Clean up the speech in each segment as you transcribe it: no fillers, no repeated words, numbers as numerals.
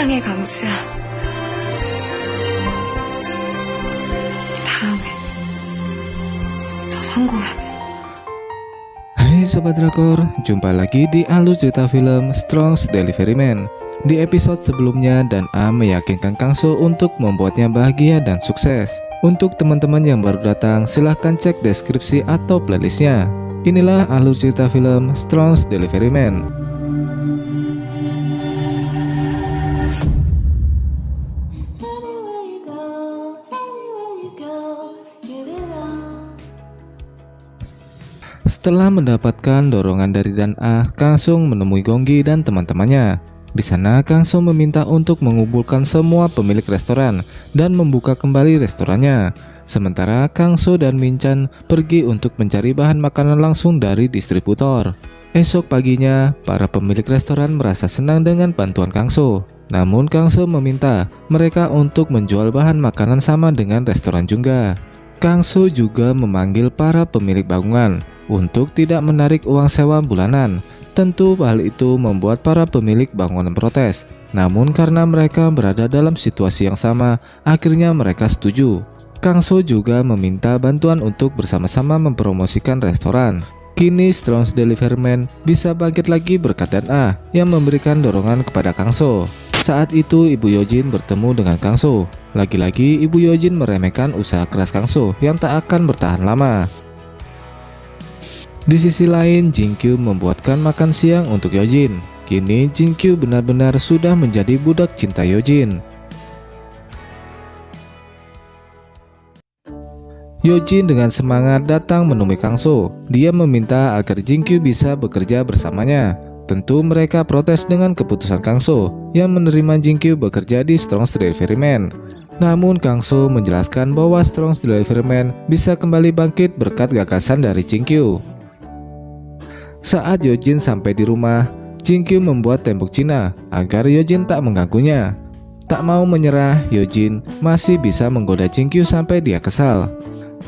사랑해, 강수야. 다음에 더 성공하면. Hai Sobat Drakor, jumpa lagi di alur cerita film Strong's Delivery Man. Di episode sebelumnya, Dan A meyakinkan Kang So untuk membuatnya bahagia dan sukses. Untuk teman-teman yang baru datang, silahkan cek deskripsi atau playlistnya. Inilah alur cerita film Strong's Delivery Man. Setelah mendapatkan dorongan dari Dan A, Kang So menemui Gonggi dan teman-temannya. Di sana Kang So meminta untuk mengumpulkan semua pemilik restoran dan membuka kembali restorannya. Sementara Kang So dan Min Chan pergi untuk mencari bahan makanan langsung dari distributor. Esok paginya, para pemilik restoran merasa senang dengan bantuan Kang So. Namun Kang So meminta mereka untuk menjual bahan makanan sama dengan restoran Jungga. Kang So juga memanggil para pemilik bangunan untuk tidak menarik uang sewa bulanan. Tentu hal itu membuat para pemilik bangunan protes. Namun karena mereka berada dalam situasi yang sama, akhirnya mereka setuju. Kang So juga meminta bantuan untuk bersama-sama mempromosikan restoran. Kini Strong's Delivery Man bisa bangkit lagi berkat Dan A yang memberikan dorongan kepada Kang So. Saat itu Ibu Yojin bertemu dengan Kang So. Lagi-lagi Ibu Yojin meremehkan usaha keras Kang So yang tak akan bertahan lama. Di sisi lain, Jin Kyu membuatkan makan siang untuk Yojin. Kini Jin Kyu benar-benar sudah menjadi budak cinta Yojin. Yojin dengan semangat datang menemui Kang So. Dia meminta agar Jin Kyu bisa bekerja bersamanya. Tentu mereka protes dengan keputusan Kang So yang menerima Jin Kyu bekerja di Strong's Delivery Man. Namun Kang So menjelaskan bahwa Strong's Delivery Man bisa kembali bangkit berkat gagasan dari Jin Kyu. Saat Yojin sampai di rumah, Jin Kyu membuat tembok Cina agar Yojin tak mengganggunya. Tak mau menyerah, Yojin masih bisa menggoda Jin Kyu sampai dia kesal.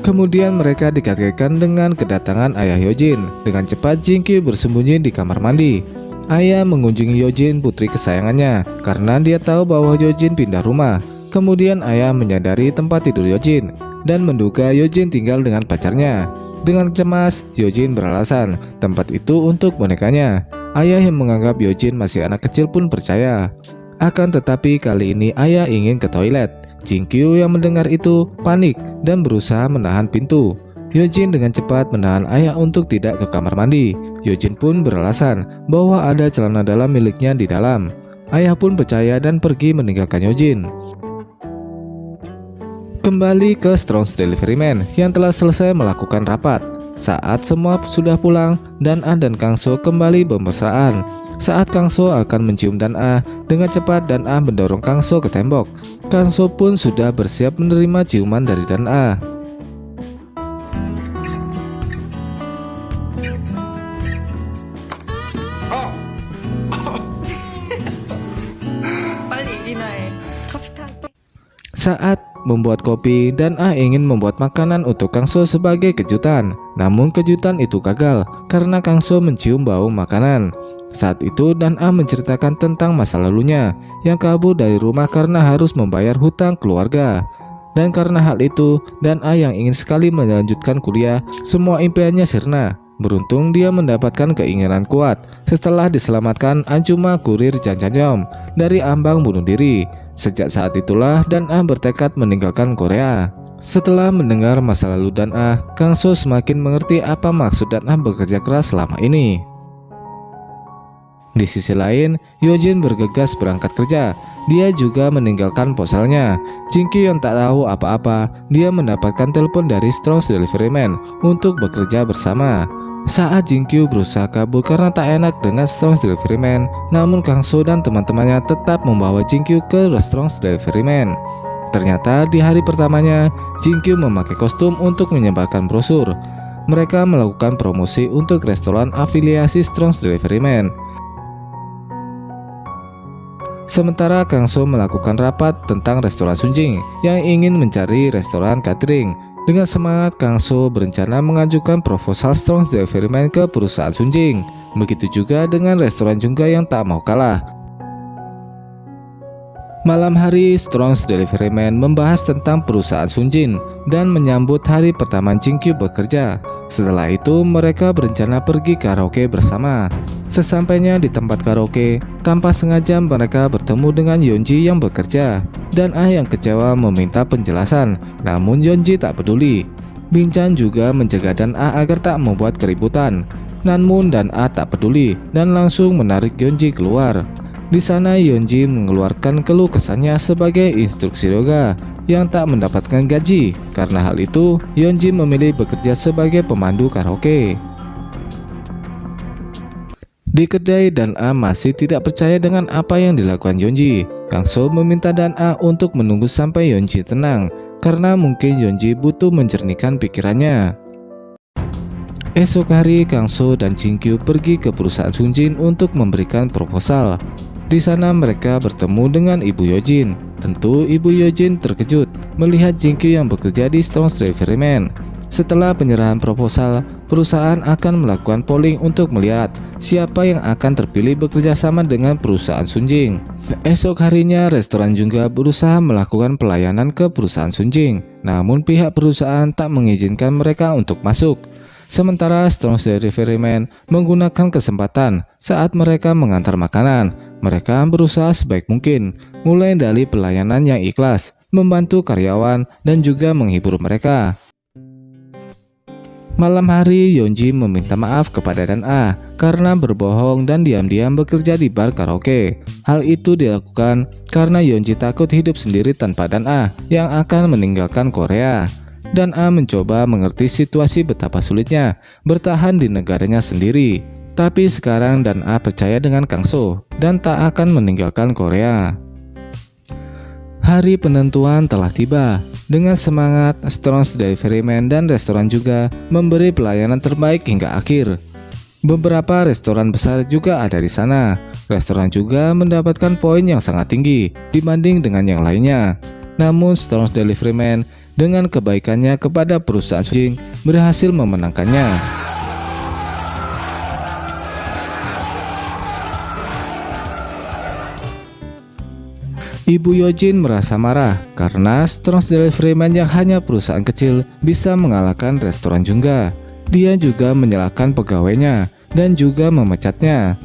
Kemudian mereka dikagetkan dengan kedatangan ayah Yojin. Dengan cepat Jin Kyu bersembunyi di kamar mandi. Ayah mengunjungi Yojin, putri kesayangannya, karena dia tahu bahwa Yojin pindah rumah. Kemudian ayah menyadari tempat tidur Yojin dan menduga Yojin tinggal dengan pacarnya. Dengan cemas, Yojin beralasan tempat itu untuk bonekanya. Ayah yang menganggap Yojin masih anak kecil pun percaya. Akan tetapi kali ini ayah ingin ke toilet. Jin Kyu yang mendengar itu panik dan berusaha menahan pintu. Yojin dengan cepat menahan ayah untuk tidak ke kamar mandi. Yojin pun beralasan bahwa ada celana dalam miliknya di dalam. Ayah pun percaya dan pergi meninggalkan Yojin. Kembali ke Strong's Delivery Man yang telah selesai melakukan rapat. Saat semua sudah pulang, Dan A dan Kang So kembali bermesraan. Saat Kang So akan mencium Dan A, dengan cepat Dan A mendorong Kang So ke tembok. Kang So pun sudah bersiap menerima ciuman dari Dan A. Saat membuat kopi, Dan A ingin membuat makanan untuk Kang So sebagai kejutan. Namun kejutan itu gagal karena Kang So mencium bau makanan. Saat itu Dan A menceritakan tentang masa lalunya yang kabur dari rumah karena harus membayar hutang keluarga. Dan karena hal itu, Dan A yang ingin sekali melanjutkan kuliah, semua impiannya sirna. Beruntung dia mendapatkan keinginan kuat setelah diselamatkan Anjuma kurir Janjanjom dari ambang bunuh diri. Sejak saat itulah Dan A bertekad meninggalkan Korea. Setelah mendengar masa lalu Dan A, Kang So semakin mengerti apa maksud Dan A bekerja keras selama ini. Di sisi lain, Yojin bergegas berangkat kerja. Dia juga meninggalkan poselnya. Jin Kyu yang tak tahu apa-apa, dia mendapatkan telepon dari Strong's Delivery Man untuk bekerja bersama. Saat Jin Kyu berusaha kabur karena tak enak dengan Strong's Delivery Man, namun Kang So dan teman-temannya tetap membawa Jin Kyu ke Strong's Delivery Man. Ternyata di hari pertamanya, Jin Kyu memakai kostum untuk menyebarkan brosur. Mereka melakukan promosi untuk restoran afiliasi Strong's Delivery Man. Sementara Kang So melakukan rapat tentang restoran Sunjing yang ingin mencari restoran catering. Dengan semangat, Kang So berencana mengajukan proposal Strong's Delivery Man ke perusahaan Sunjing. Begitu juga dengan restoran Jungga yang tak mau kalah. Malam hari, Strong's Deliveryman membahas tentang perusahaan Sunjin dan menyambut hari pertama Jinkyu bekerja. Setelah itu, mereka berencana pergi karaoke bersama. Sesampainya di tempat karaoke, tanpa sengaja mereka bertemu dengan Yeonji yang bekerja. Dan yang kecewa meminta penjelasan, namun Yeonji tak peduli. Binchan juga menjaga dan agar tak membuat keributan. Namun dan tak peduli dan langsung menarik Yeonji keluar. Di sana Yeonji mengeluarkan keluh kesahnya sebagai instruksi yoga yang tak mendapatkan gaji. Karena hal itu, Yeonji memilih bekerja sebagai pemandu karaoke. Di kedai, Dan masih tidak percaya dengan apa yang dilakukan Yeonji. Kangso meminta Dan untuk menunggu sampai Yeonji tenang, karena mungkin Yeonji butuh menjernihkan pikirannya. Esok hari, Kangso dan Jinkyu pergi ke perusahaan Sunjin untuk memberikan proposal. Di sana mereka bertemu dengan Ibu Yojin. Tentu Ibu Yojin terkejut melihat Jinkyu yang bekerja di Strong's Deliveryman. Setelah penyerahan proposal, perusahaan akan melakukan polling untuk melihat siapa yang akan terpilih bekerja sama dengan perusahaan Sunjin. Esok harinya, restoran juga berusaha melakukan pelayanan ke perusahaan Sunjin. Namun pihak perusahaan tak mengizinkan mereka untuk masuk. Sementara Strong's Deliveryman menggunakan kesempatan saat mereka mengantar makanan. Mereka berusaha sebaik mungkin, mulai dari pelayanan yang ikhlas, membantu karyawan, dan juga menghibur mereka. Malam hari, Yeonji meminta maaf kepada Dan karena berbohong dan diam-diam bekerja di bar karaoke. Hal itu dilakukan karena Yeonji takut hidup sendiri tanpa Dan yang akan meninggalkan Korea. Dan mencoba mengerti situasi betapa sulitnya bertahan di negaranya sendiri. Tapi sekarang Dan percaya dengan Kangso dan tak akan meninggalkan Korea. Hari penentuan telah tiba. Dengan semangat, Strong's Deliveryman dan restoran juga memberi pelayanan terbaik hingga akhir. Beberapa restoran besar juga ada di sana. Restoran juga mendapatkan poin yang sangat tinggi dibanding dengan yang lainnya. Namun Strong's Deliveryman dengan kebaikannya kepada perusahaan Sunjin berhasil memenangkannya. Ibu Yojin merasa marah karena Strong's Deliveryman yang hanya perusahaan kecil bisa mengalahkan restoran juga. Dia juga menyalahkan pegawainya dan juga memecatnya.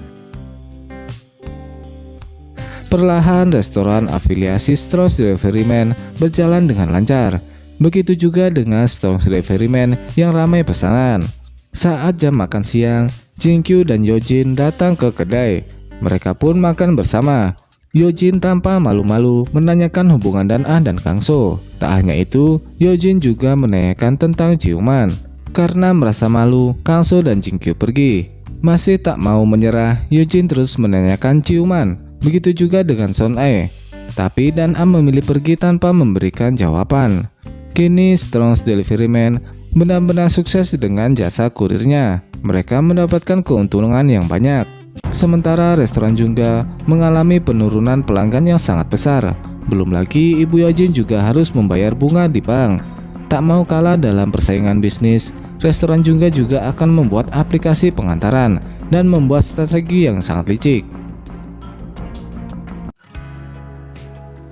Perlahan restoran afiliasi Strong's Deliveryman berjalan dengan lancar. Begitu juga dengan Strong's Deliveryman yang ramai pesanan. Saat jam makan siang, Jinkyu dan Yojin datang ke kedai. Mereka pun makan bersama. Yojin tanpa malu-malu menanyakan hubungan Dan dan Kangso. Tak hanya itu, Yojin juga menanyakan tentang ciuman. Karena merasa malu, Kangso dan Jinkyu pergi. Masih tak mau menyerah, Yojin terus menanyakan ciuman. Begitu juga dengan Son-ae. Tapi Dan memilih pergi tanpa memberikan jawaban. Kini Strong's Deliveryman benar-benar sukses dengan jasa kurirnya. Mereka mendapatkan keuntungan yang banyak. Sementara restoran juga mengalami penurunan pelanggan yang sangat besar. Belum lagi Ibu Yojin juga harus membayar bunga di bank. Tak mau kalah dalam persaingan bisnis, restoran juga akan membuat aplikasi pengantaran dan membuat strategi yang sangat licik.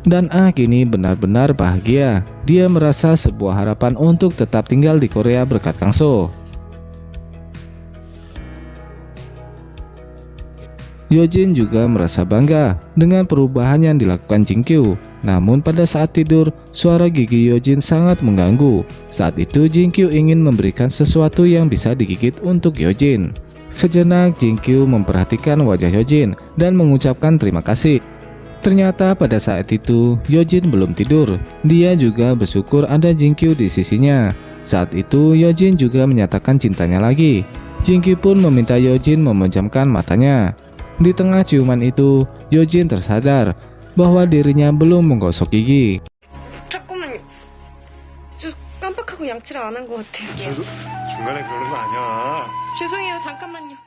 Dan kini benar-benar bahagia. Dia merasa sebuah harapan untuk tetap tinggal di Korea berkat Kangso. Yojin juga merasa bangga dengan perubahan yang dilakukan Jinkyu. Namun pada saat tidur, suara gigi Yojin sangat mengganggu. Saat itu Jinkyu ingin memberikan sesuatu yang bisa digigit untuk Yojin. Sejenak Jinkyu memperhatikan wajah Yojin dan mengucapkan terima kasih. Ternyata pada saat itu Yojin belum tidur. Dia juga bersyukur ada Jinkyu di sisinya. Saat itu Yojin juga menyatakan cintanya lagi. Jinkyu pun meminta Yojin memejamkan matanya. Di tengah ciuman itu, Yojin tersadar bahwa dirinya belum menggosok gigi. 잠깐만요. 저 깜빡하고 양치를 안 한 것 같아요. 중간에 그러는 거 아니야. 죄송해요. 잠깐만요.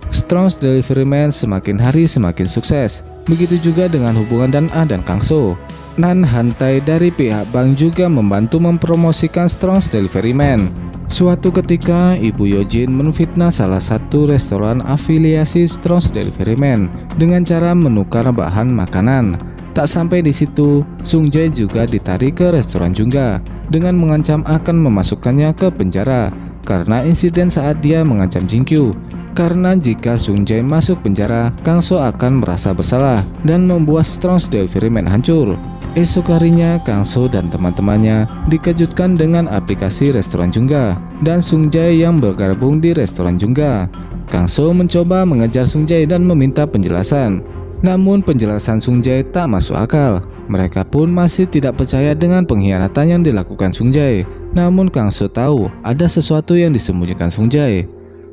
Strong's Deliveryman semakin hari semakin sukses. Begitu juga dengan hubungan Dan dan Kangso. Nan Hantai dari pihak bank juga membantu mempromosikan Strong's Deliveryman. Suatu ketika, Ibu Yojin menfitnah salah satu restoran afiliasi Strong's Deliveryman dengan cara menukar bahan makanan. Tak sampai di situ, Sung Jae juga ditarik ke restoran Jungga dengan mengancam akan memasukkannya ke penjara karena insiden saat dia mengancam Jinkyu. Karena jika Sung Jae masuk penjara, Kang So akan merasa bersalah dan membuat Strong's Delivery Man hancur. Esok harinya, Kang So dan teman-temannya dikejutkan dengan aplikasi restoran Jungga dan Sung Jae yang bergabung di restoran Jungga. Kang So mencoba mengejar Sung Jae dan meminta penjelasan. Namun penjelasan Sung Jae tak masuk akal. Mereka pun masih tidak percaya dengan pengkhianatan yang dilakukan Sung Jae. Namun Kang So tahu ada sesuatu yang disembunyikan Sung Jae.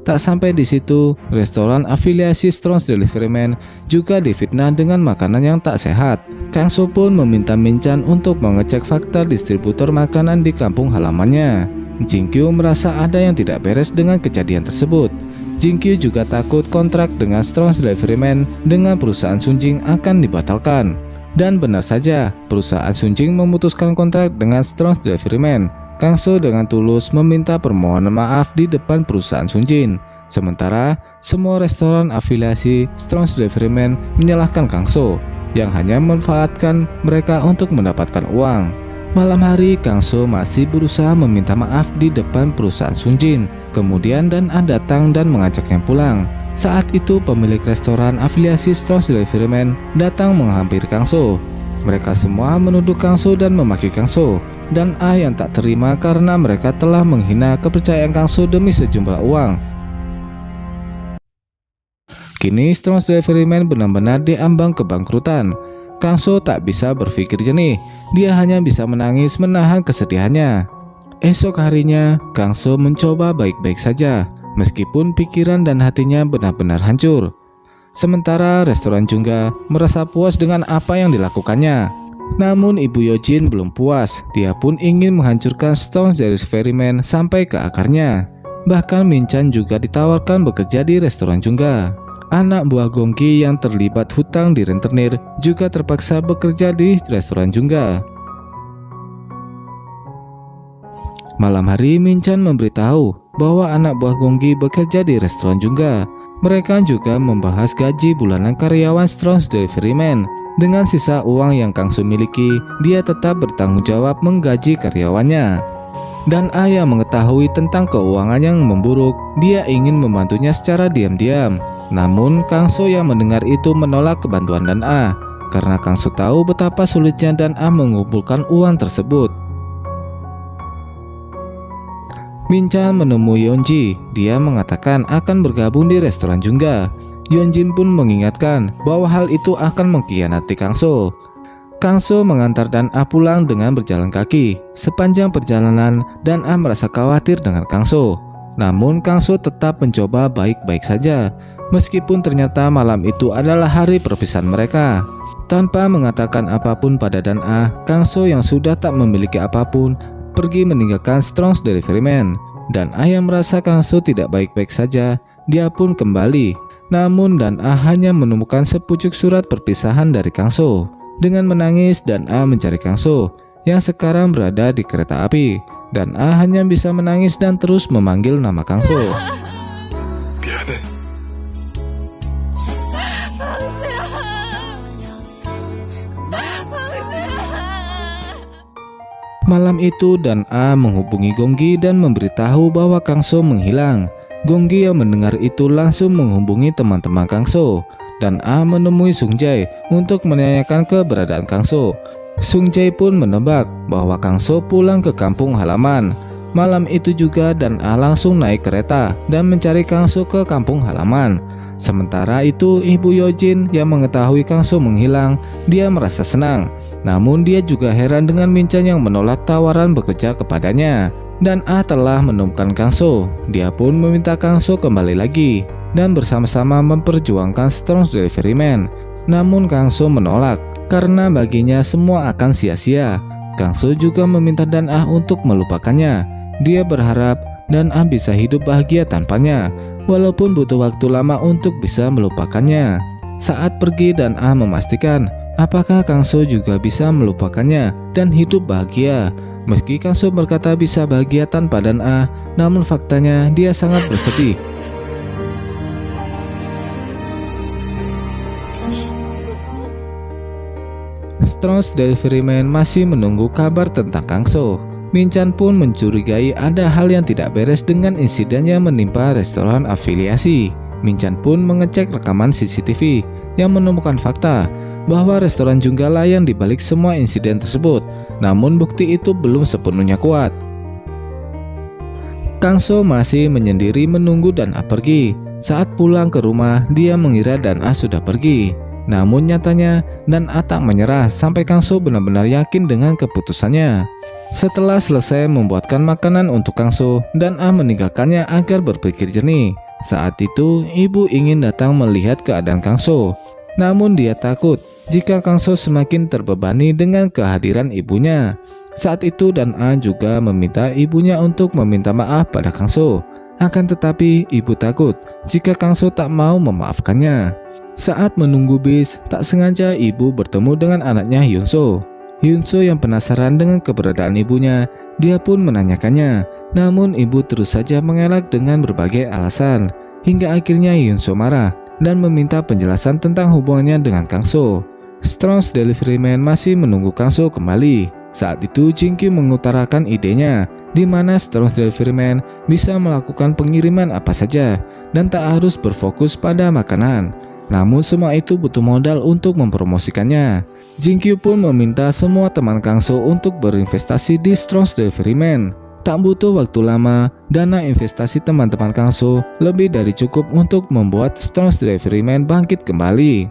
Tak sampai di situ, restoran afiliasi Strong's Delivery Man juga difitnah dengan makanan yang tak sehat. Kang So pun meminta Min Chan untuk mengecek fakta distributor makanan di kampung halamannya. Jinkyu merasa ada yang tidak beres dengan kejadian tersebut. Jinkyu juga takut kontrak dengan Strong's Delivery Man dengan perusahaan Sunjing akan dibatalkan. Dan benar saja, perusahaan Sunjing memutuskan kontrak dengan Strong's Delivery Man. Kang So dengan tulus meminta permohonan maaf di depan perusahaan Sunjin. Sementara semua restoran afiliasi Strong's Delivery Man menyalahkan Kang So yang hanya memanfaatkan mereka untuk mendapatkan uang. Malam hari, Kang So masih berusaha meminta maaf di depan perusahaan Sunjin. Kemudian Dan Ah datang dan mengajaknya pulang. Saat itu pemilik restoran afiliasi Strong's Delivery Man datang menghampiri Kang So. Mereka semua menuduh Kang So dan memaki Kang So. Dan Ah yang tak terima karena mereka telah menghina kepercayaan Kang So demi sejumlah uang. Kini Strong's Delivery Man benar-benar diambang kebangkrutan. Kang So tak bisa berpikir jernih. Dia hanya bisa menangis menahan kesedihannya. Esok harinya, Kang So mencoba baik-baik saja, meskipun pikiran dan hatinya benar-benar hancur. Sementara restoran Jungga merasa puas dengan apa yang dilakukannya. Namun Ibu Yojin belum puas. Dia pun ingin menghancurkan Strong's Delivery Man sampai ke akarnya. Bahkan Min Chan juga ditawarkan bekerja di restoran Jungga. Anak buah Gongki yang terlibat hutang di rentenir juga terpaksa bekerja di restoran Jungga. Malam hari, Min Chan memberitahu bahwa anak buah Gongki bekerja di restoran Jungga. Mereka juga membahas gaji bulanan karyawan Strong's Delivery Man. Dengan sisa uang yang Kang So miliki, dia tetap bertanggung jawab menggaji karyawannya. Dan Ah yang mengetahui tentang keuangan yang memburuk, dia ingin membantunya secara diam-diam. Namun Kang So yang mendengar itu menolak kebantuan Dan Ah, karena Kang So tahu betapa sulitnya Dan Ah mengumpulkan uang tersebut. Min Chan menemui Yeonji. Dia mengatakan akan bergabung di restoran Jungga. Yeonjin pun mengingatkan bahwa hal itu akan mengkhianati Kang So. Kang So mengantar Dan Ah pulang dengan berjalan kaki. Sepanjang perjalanan, Dan Ah merasa khawatir dengan Kang So. Namun Kang So tetap mencoba baik-baik saja, meskipun ternyata malam itu adalah hari perpisahan mereka. Tanpa mengatakan apapun pada Dan Ah, Kang So yang sudah tak memiliki apapun pergi meninggalkan Strong's Delivery Man. Dan Ah yang merasa Kang So tidak baik-baik saja, dia pun kembali. Namun Dan Ah hanya menemukan sepucuk surat perpisahan dari Kang So. Dengan menangis, Dan Ah mencari Kang So yang sekarang berada di kereta api. Dan Ah hanya bisa menangis dan terus memanggil nama Kang So. 미안해. Malam itu Dan Ah menghubungi Gonggi dan memberitahu bahwa Kang So menghilang. Gonggi yang mendengar itu langsung menghubungi teman-teman Kang So. Dan Ah menemui Sung Jae untuk menanyakan keberadaan Kang So. Sung Jae pun menebak bahwa Kang So pulang ke kampung halaman. Malam itu juga Dan Ah langsung naik kereta dan mencari Kang So ke kampung halaman. Sementara itu Ibu Yojin yang mengetahui Kang So menghilang, dia merasa senang. Namun dia juga heran dengan Min Chan yang menolak tawaran bekerja kepadanya. Dan Ah telah menemukan Kang So. Dia pun meminta Kang So kembali lagi dan bersama-sama memperjuangkan Strong's Delivery Man. Namun Kang So menolak karena baginya semua akan sia-sia. Kang So juga meminta Dan Ah untuk melupakannya. Dia berharap Dan Ah bisa hidup bahagia tanpanya, walaupun butuh waktu lama untuk bisa melupakannya. Saat pergi, Dan Ah memastikan apakah Kang So juga bisa melupakannya dan hidup bahagia. Meski Kang So berkata bisa bahagia tanpa Dan Ah, namun faktanya dia sangat bersedih. Strong's Delivery Man masih menunggu kabar tentang Kang So. Min-chan pun mencurigai ada hal yang tidak beres dengan insiden yang menimpa restoran afiliasi. Min-chan pun mengecek rekaman CCTV yang menemukan fakta bahwa restoran Jungga yang dibalik semua insiden tersebut. Namun bukti itu belum sepenuhnya kuat. Kang So masih menyendiri menunggu Dan Ah pergi. Saat pulang ke rumah, dia mengira Dan Ah sudah pergi. Namun nyatanya Dan Ah tak menyerah sampai Kang So benar-benar yakin dengan keputusannya. Setelah selesai membuatkan makanan untuk Kang So, Dan Ah meninggalkannya agar berpikir jernih. Saat itu, ibu ingin datang melihat keadaan Kang So. Namun dia takut jika Kang So semakin terbebani dengan kehadiran ibunya. Saat itu Dan Ah juga meminta ibunya untuk meminta maaf pada Kang So. Akan tetapi ibu takut jika Kang So tak mau memaafkannya. Saat menunggu bis, tak sengaja ibu bertemu dengan anaknya Hyun So. Hyun So yang penasaran dengan keberadaan ibunya, dia pun menanyakannya. Namun ibu terus saja mengelak dengan berbagai alasan. Hingga akhirnya Hyun So marah dan meminta penjelasan tentang hubungannya dengan Kang So. Strong's Delivery Man masih menunggu Kang So kembali. Saat itu Jin-kyu mengutarakan idenya, di mana Strong's Delivery Man bisa melakukan pengiriman apa saja dan tak harus berfokus pada makanan. Namun semua itu butuh modal untuk mempromosikannya. Jin-kyu pun meminta semua teman Kang So untuk berinvestasi di Strong's Delivery Man. Tak butuh waktu lama, dana investasi teman-teman Kang So lebih dari cukup untuk membuat Strong's Delivery Man bangkit kembali.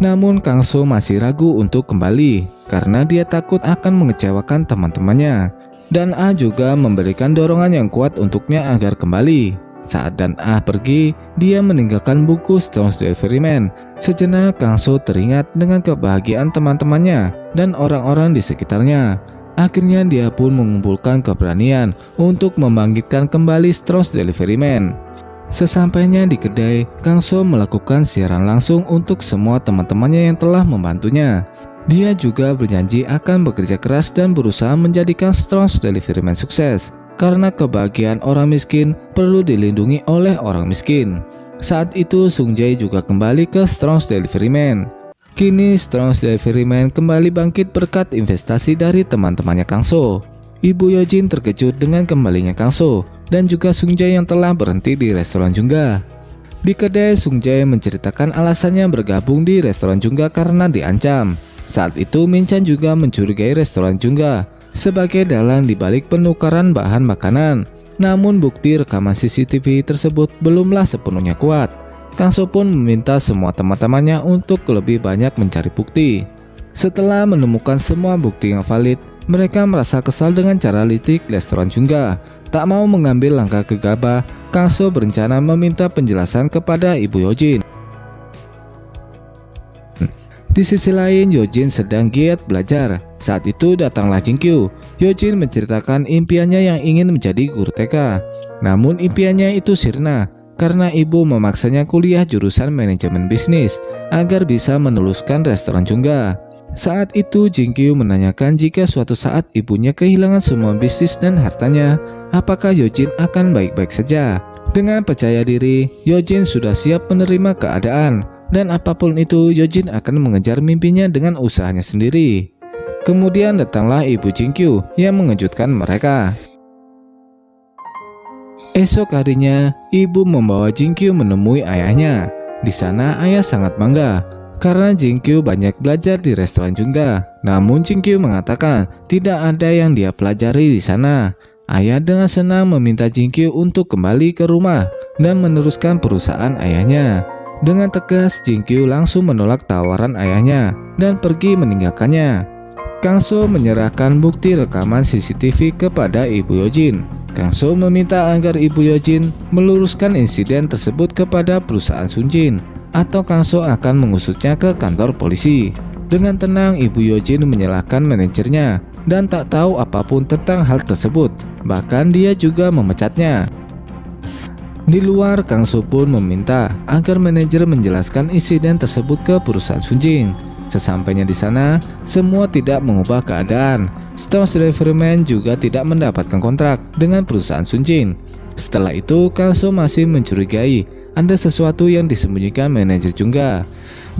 Namun Kang So masih ragu untuk kembali karena dia takut akan mengecewakan teman-temannya. Dan Ah juga memberikan dorongan yang kuat untuknya agar kembali. Saat Dan Ah pergi, dia meninggalkan buku Strong's Delivery Man. Sejenak Kang So teringat dengan kebahagiaan teman-temannya dan orang-orang di sekitarnya. Akhirnya dia pun mengumpulkan keberanian untuk membangkitkan kembali Strong's Delivery Man. Sesampainya di kedai, Kang So melakukan siaran langsung untuk semua teman-temannya yang telah membantunya. Dia juga berjanji akan bekerja keras dan berusaha menjadikan Strong's Delivery Man sukses. Karena kebahagiaan orang miskin perlu dilindungi oleh orang miskin. Saat itu Sung Jae juga kembali ke Strong's Delivery Man. Kini Strong's Delivery Man kembali bangkit berkat investasi dari teman-temannya Kang So. Ibu Yojin terkejut dengan kembalinya Kang So dan juga Sung Jae yang telah berhenti di restoran Jungga. Di kedai, Sung Jae menceritakan alasannya bergabung di restoran Jungga karena diancam. Saat itu Min-chan juga mencurigai restoran Jungga sebagai dalang di balik penukaran bahan makanan. Namun bukti rekaman CCTV tersebut belumlah sepenuhnya kuat. Kang So pun meminta semua teman-temannya untuk lebih banyak mencari bukti. Setelah menemukan semua bukti yang valid, mereka merasa kesal dengan cara lidik restoran Jungga. Tak mau mengambil langkah gegabah, Kang So berencana meminta penjelasan kepada Ibu Yojin. Di sisi lain, Yojin sedang giat belajar. Saat itu datanglah Jin-kyu. Yojin menceritakan impiannya yang ingin menjadi guru TK. Namun impiannya itu sirna karena ibu memaksanya kuliah jurusan manajemen bisnis agar bisa meneluskan restoran Jungga. Saat itu Jin-kyu menanyakan jika suatu saat ibunya kehilangan semua bisnis dan hartanya, apakah Yojin akan baik-baik saja? Dengan percaya diri, Yojin sudah siap menerima keadaan. Dan apapun itu, Yojin akan mengejar mimpinya dengan usahanya sendiri. Kemudian datanglah ibu Jin-kyu yang mengejutkan mereka. Esok harinya, ibu membawa Jin-kyu menemui ayahnya. Di sana ayah sangat bangga karena Jin-kyu banyak belajar di restoran Jungga. Namun Jin-kyu mengatakan tidak ada yang dia pelajari di sana. Ayah dengan senang meminta Jin-kyu untuk kembali ke rumah dan meneruskan perusahaan ayahnya. Dengan tegas, Jin-kyu langsung menolak tawaran ayahnya dan pergi meninggalkannya. Kang So menyerahkan bukti rekaman CCTV kepada Ibu Yojin. Kang So meminta agar Ibu Yojin meluruskan insiden tersebut kepada perusahaan Sunjin, atau Kang So akan mengusutnya ke kantor polisi. Dengan tenang, Ibu Yojin menyalahkan manajernya dan tak tahu apapun tentang hal tersebut. Bahkan dia juga memecatnya. Di luar, Kang So pun meminta agar manajer menjelaskan insiden tersebut ke perusahaan Sunjin. Sesampainya di sana, semua tidak mengubah keadaan. Strong's Delivery Man juga tidak mendapatkan kontrak dengan perusahaan Sunjin. Setelah itu, Kang So masih mencurigai ada sesuatu yang disembunyikan manajer Jungga.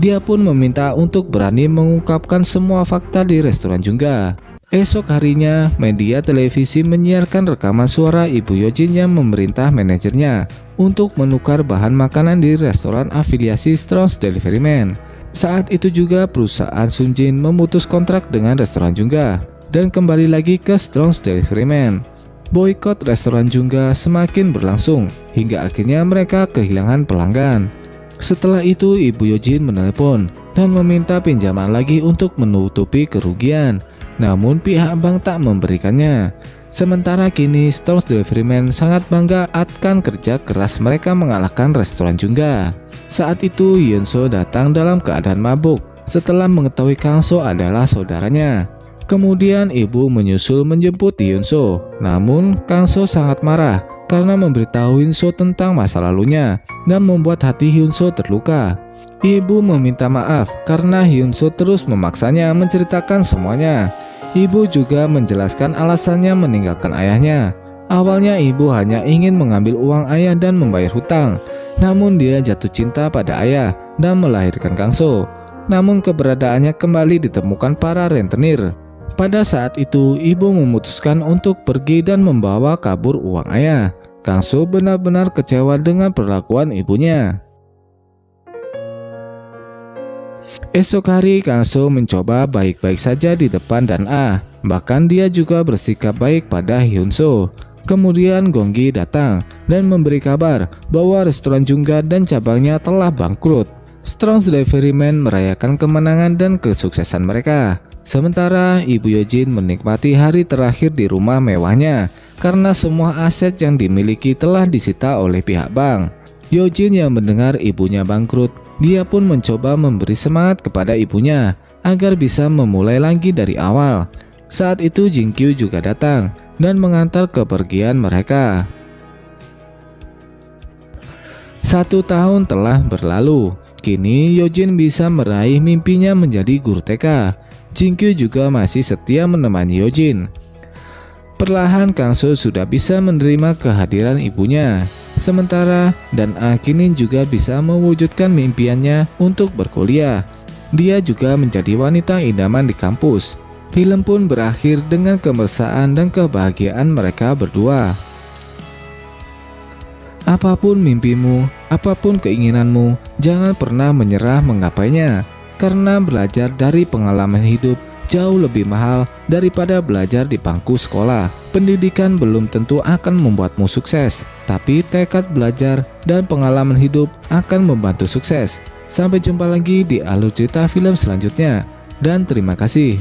Dia pun meminta untuk berani mengungkapkan semua fakta di restoran Jungga. Esok harinya, media televisi menyiarkan rekaman suara Ibu Yojin yang memerintah manajernya untuk menukar bahan makanan di restoran afiliasi Strong's Deliveryman. Saat itu juga perusahaan Sunjin memutus kontrak dengan restoran Jungga dan kembali lagi ke Strong's Deliveryman. Boikot restoran Jungga semakin berlangsung hingga akhirnya mereka kehilangan pelanggan. Setelah itu Ibu Yojin menelepon dan meminta pinjaman lagi untuk menutupi kerugian. Namun pihak bank tak memberikannya. Sementara kini Strong's Deliveryman sangat bangga akan kerja keras mereka mengalahkan restoran Jungga. Saat itu Hyunso datang dalam keadaan mabuk setelah mengetahui Kangso adalah saudaranya. Kemudian ibu menyusul menjemput Hyunso. Namun Kangso sangat marah karena memberitahu Hyunso tentang masa lalunya dan membuat hati Hyunso terluka. Ibu meminta maaf karena Hyunso terus memaksanya menceritakan semuanya. Ibu juga menjelaskan alasannya meninggalkan ayahnya. Awalnya ibu hanya ingin mengambil uang ayah dan membayar hutang. Namun dia jatuh cinta pada ayah dan melahirkan Kangso. Namun keberadaannya kembali ditemukan para rentenir. Pada saat itu ibu memutuskan untuk pergi dan membawa kabur uang ayah. Kangso benar-benar kecewa dengan perlakuan ibunya. Esok hari Kangso mencoba baik-baik saja di depan Dan Ah. Bahkan dia juga bersikap baik pada Hyunso. Kemudian Gonggi datang dan memberi kabar bahwa restoran Jungga dan cabangnya telah bangkrut. Strong's Deliveryman merayakan kemenangan dan kesuksesan mereka. Sementara Ibu Yojin menikmati hari terakhir di rumah mewahnya karena semua aset yang dimiliki telah disita oleh pihak bank. Yojin yang mendengar ibunya bangkrut, dia pun mencoba memberi semangat kepada ibunya agar bisa memulai lagi dari awal. Saat itu Jinkyu juga datang dan mengantar kepergian mereka. 1 tahun telah berlalu. Kini Yojin bisa meraih mimpinya menjadi guru TK. Jinkyu juga masih setia menemani Yojin. Perlahan Kangso sudah bisa menerima kehadiran ibunya. Sementara Dan Ah kini juga bisa mewujudkan mimpiannya untuk berkuliah. Dia juga menjadi wanita idaman di kampus. Film pun berakhir dengan kemesraan dan kebahagiaan mereka berdua. Apapun mimpimu, apapun keinginanmu, jangan pernah menyerah menggapainya. Karena belajar dari pengalaman hidup jauh lebih mahal daripada belajar di bangku sekolah. Pendidikan belum tentu akan membuatmu sukses, tapi tekad belajar dan pengalaman hidup akan membantu sukses. Sampai jumpa lagi di alur cerita film selanjutnya, dan terima kasih.